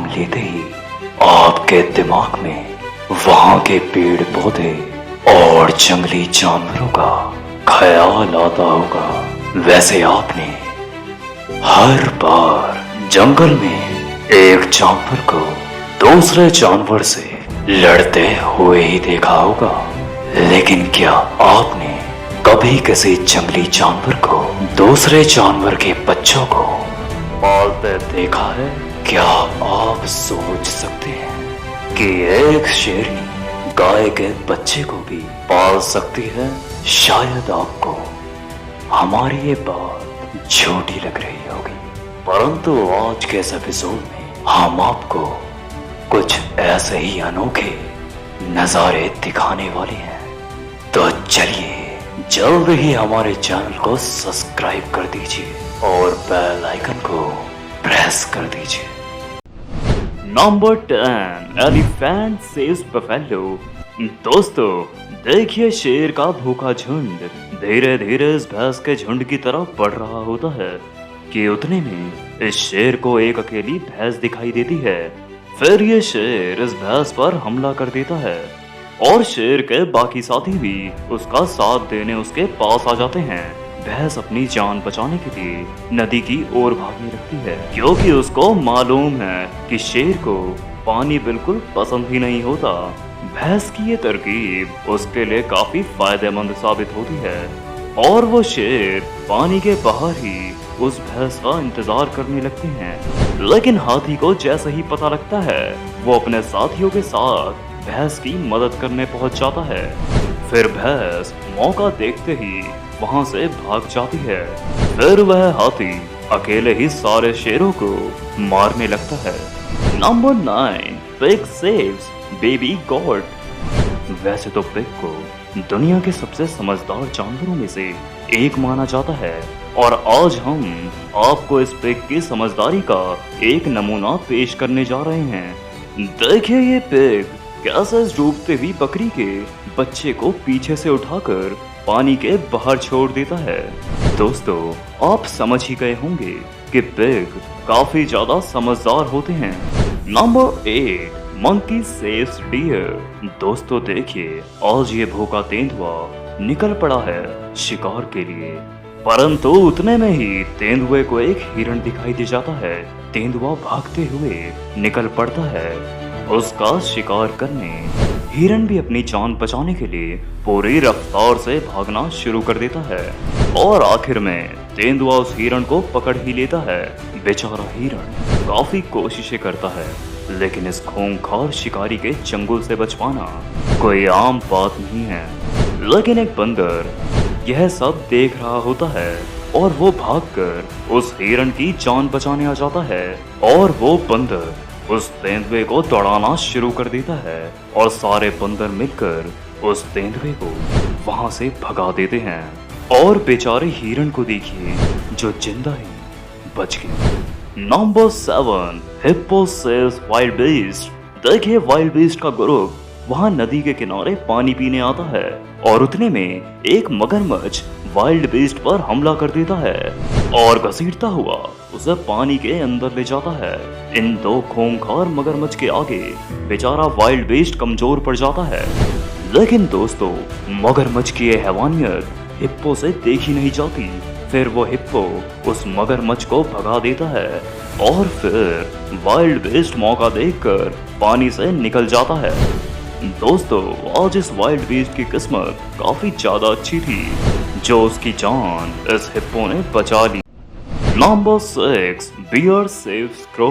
लेते ही आपके दिमाग में वहां के पेड़ पौधे और जंगली जानवरों का ख्याल आता होगा। वैसे आपने हर बार जंगल में एक जानवर को दूसरे जानवर से लड़ते हुए ही देखा होगा, लेकिन क्या आपने कभी किसी जंगली जानवर को दूसरे जानवर के बच्चों को पालते देखा है? क्या आप सोच सकते हैं कि एक शेरनी गाय के बच्चे को भी पाल सकती है? शायद आपको हमारी ये बात झूठी लग रही होगी, परंतु आज के इस एपिसोड में हम आपको कुछ ऐसे ही अनोखे नजारे दिखाने वाले हैं। तो चलिए जल्द ही हमारे चैनल को सब्सक्राइब कर दीजिए और बेल आइकन को प्रेस कर दीजिए। Number 10, elephant saves buffalo. दोस्तों देखिए, शेर का भूखा झुंड धीरे धीरे इस भैंस के झुंड की तरफ बढ़ रहा होता है कि उतने में इस शेर को एक अकेली भैंस दिखाई देती है। फिर ये शेर इस भैंस पर हमला कर देता है और शेर के बाकी साथी भी उसका साथ देने उसके पास आ जाते हैं। भैंस अपनी जान बचाने के लिए नदी की ओर भागने लगती है, क्योंकि उसको मालूम है कि शेर को पानी बिल्कुल पसंद ही नहीं होता। भैंस की ये तरकीब उसके लिए काफी फायदेमंद साबित होती है और वो शेर पानी के बाहर ही उस भैंस का इंतजार करने लगते हैं। लेकिन हाथी को जैसे ही पता लगता है, वो अपने साथियों के साथ भैंस की मदद करने पहुंच जाता है। फिर भैंस मौका देखते ही वहां से भाग जाती है। फिर वह हाथी अकेले ही सारे शेरों को मारने लगता है। Number 9, pig saves baby got. वैसे तो पिग को दुनिया के सबसे समझदार जानवरों में से एक माना जाता है और आज हम आपको इस पिग की समझदारी का एक नमूना पेश करने जा रहे हैं। देखिए ये पिग कैसे इस डूबते हुई बकरी के बच्चे को पीछे से उठाकर पानी के बाहर छोड़ देता है। दोस्तों आप समझ ही गए होंगे कि पिग काफी ज्यादा समझदार होते हैं। Number 8, monkey saves deer. दोस्तों देखिए, आज ये भूखा तेंदुआ निकल पड़ा है शिकार के लिए, परंतु उतने में ही तेंदुए को एक हिरण दिखाई दे जाता है। तेंदुआ भागते हुए निकल पड़ता है उसका शिकार करने। हिरण भी अपनी जान बचाने के लिए पूरी रफ्तार से भागना शुरू कर देता है और आखिर में तेंदुआ उस हिरण को पकड़ ही लेता है। बेचारा हिरण काफी कोशिशें करता है, लेकिन इस खूंखार शिकारी के चंगुल से बच पाना कोई आम बात नहीं है। लेकिन एक बंदर यह सब देख रहा होता है और वो भागकर उस हिरण की जान बचाने आ जाता है और वो बंदर उस तेंदुए को दौड़ाना शुरू कर देता है और सारे बंदर मिलकर उस तेंदुए को वहां से भगा देते हैं और बेचारे हिरण को देखिए जो जिंदा ही बच गए। Number 7, hippo saves wild beast. देखिए वाइल्ड बीस्ट का ग्रुप वहां नदी के किनारे पानी पीने आता है और उतने में एक मगरमच्छ वाइल्ड बीस्ट पर हमला कर देता है और घसीटता हुआ उसे पानी के अंदर ले जाता है। इन दो खूंखार मगरमच्छ के आगे बेचारा वाइल्ड बीस्ट कमजोर पड़ जाता है। लेकिन दोस्तों मगरमच्छ की यह हैवानियत हिप्पो से देखी नहीं जाती। फिर वो हिप्पो उस मगरमच्छ को भगा देता है और फिर वाइल्ड बीस्ट मौका देखकर पानी से निकल जाता है। दोस्तों आज इस वाइल्ड बीस्ट की किस्मत काफी ज्यादा अच्छी थी जो उसकी जान इस हिप्पो ने बचा ली। Number 6, bear saves crow.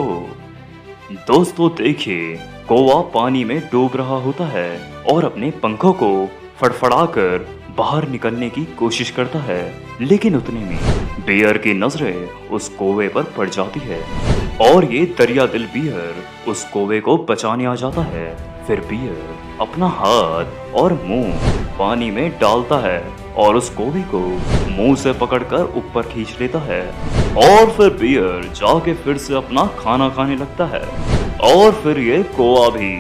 दोस्तों देखिए, कौवा पानी में डूब रहा होता है और अपने पंखों को फड़फड़ाकर बाहर निकलने की कोशिश करता है, लेकिन उतने में बियर की नजरें उस कौवे पर पड़ जाती है और ये दरिया दिल बियर उस कौवे को बचाने आ जाता है। फिर बियर अपना हाथ और मुंह पानी में डालता है और उस कौवे को मुंह से पकड़कर ऊपर खींच लेता है और फिर बियर जाके फिर से अपना खाना खाने लगता है और फिर ये कौवा भी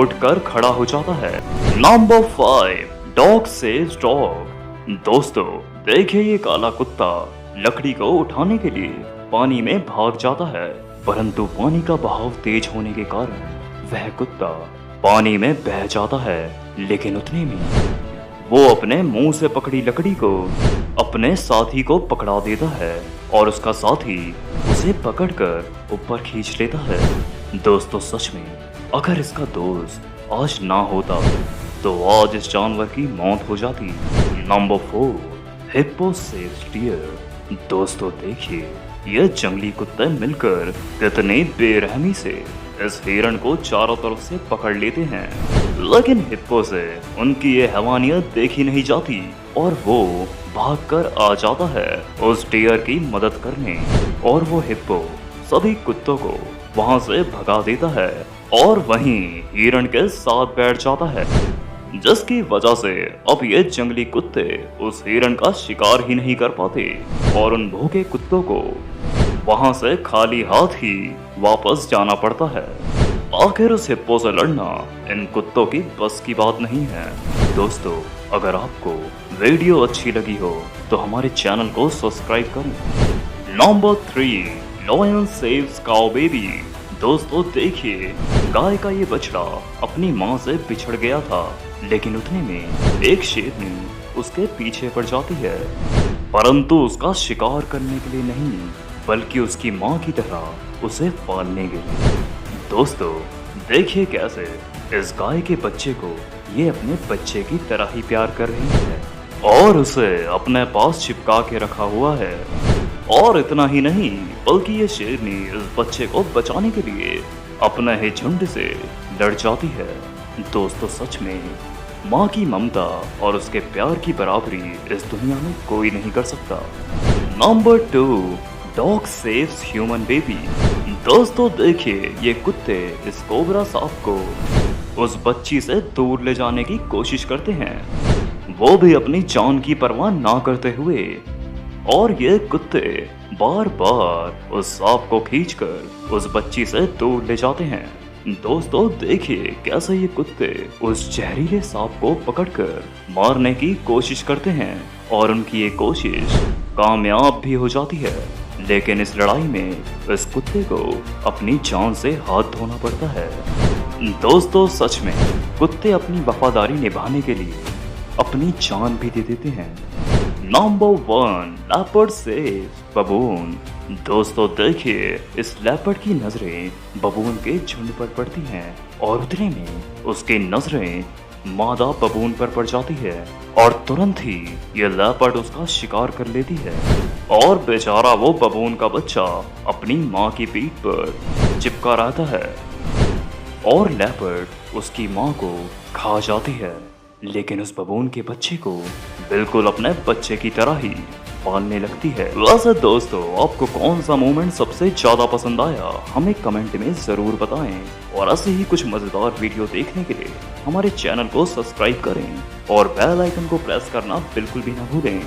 उठकर खड़ा हो जाता है। Number 5, dog saves dog. दोस्तों देखिए, ये काला कुत्ता लकड़ी को उठाने के लिए पानी में भाग जाता है, परंतु पानी का बहाव तेज होने के कारण वह कुत्ता पानी में बह जाता है। लेकिन उतने में वो अपने मुंह से पकड़ी लकड़ी को अपने साथी को पकड़ा देता है और उसका साथी उसे पकड़कर ऊपर खींच लेता है। दोस्तों सच में अगर इसका दोस्त आज ना होता तो आज इस जानवर की मौत हो जाती। Number 4, hippo saves deer. दोस्तों देखिए ये जंगली कुत्ते मिलकर कितनी बेरहमी से इस हिरण को चारों तरफ से पकड़ लेते हैं, लेकिन हिप्पो से उनकी ये हैवानियत देखी नहीं जाती और वो भागकर आ जाता है उस डियर की मदद करने और वो हिप्पो सभी कुत्तों को वहां से भगा देता है और वहीं हिरण के साथ बैठ जाता है, जिसकी वजह से अब ये जंगली कुत्ते उस हिरण का शिकार ही नहीं कर पाते और उन भूखे कुत्तों को वहां से खाली हाथ ही वापस जाना पड़ता है। आखिर उस हिप्पो से लड़ना इन कुत्तों की बस की बात नहीं है। दोस्तों अगर आपको वीडियो अच्छी लगी हो तो हमारे चैनल को सब्सक्राइब करें। नंबर 3, लायन सेव्स काऊ बेबी। दोस्तों देखिए गाय का ये बछड़ा अपनी माँ से बिछड़ गया था, लेकिन उतने में एक शेरनी उसके पीछे पड़ जाती है, परंतु उसका शिकार करने के लिए नहीं बल्कि उसकी माँ की तरह उसे पालने के लिए। दोस्तों देखिए कैसे इस गाय के बच्चे को ये अपने बच्चे की तरह ही प्यार कर रही है और उसे अपने पास चिपका के रखा हुआ है। और इतना ही नहीं बल्कि ये शेरनी इस बच्चे को बचाने के लिए अपने ही झुंड से लड़ जाती है। दोस्तों सच में माँ की ममता और उसके प्यार की बराबरी इस दुनिया में कोई नहीं कर सकता। Number 2, dog saves human baby. दोस्तों देखिए ये कुत्ते इस कोबरा सांप को उस बच्ची से दूर ले जाने की कोशिश करते हैं, वो भी अपनी जान की परवाह ना करते हुए, और ये कुत्ते बार बार उस सांप को खींचकर उस बच्ची से दूर ले जाते हैं। दोस्तों देखिए कैसे ये कुत्ते उस जहरीले सांप को पकड़कर मारने की कोशिश करते हैं और उनकी ये कोशिश कामयाब भी हो जाती है, लेकिन इस लड़ाई में इस कुत्ते को अपनी जान से हाथ धोना पड़ता है। दोस्तों सच में कुत्ते अपनी वफादारी निभाने के लिए अपनी जान भी दे देते हैं। Number 1, leopard saves बबून। दोस्तों देखिए इस लेपर्ड की नजरें बबून के झुंड पर पड़ती हैं और उतने में उसकी नजरें मादा बबून पर पड़ जाती है और तुरंत ही ये लेपर्ड उसका शिकार कर लेती है और बेचारा वो बबून का बच्चा अपनी माँ की पीठ पर चिपका रहता है और लेपर्ड उसकी माँ को खा जाती है, लेकिन उस बबून के बच्चे को बिल्कुल अपने बच्चे की तरह ही पालने लगती है। वैसे दोस्तों आपको कौन सा मोमेंट सबसे ज्यादा पसंद आया हमें कमेंट में जरूर बताएं और ऐसे ही कुछ मजेदार वीडियो देखने के लिए हमारे चैनल को सब्सक्राइब करें और बेल आइकन को प्रेस करना बिल्कुल भी ना भूलें।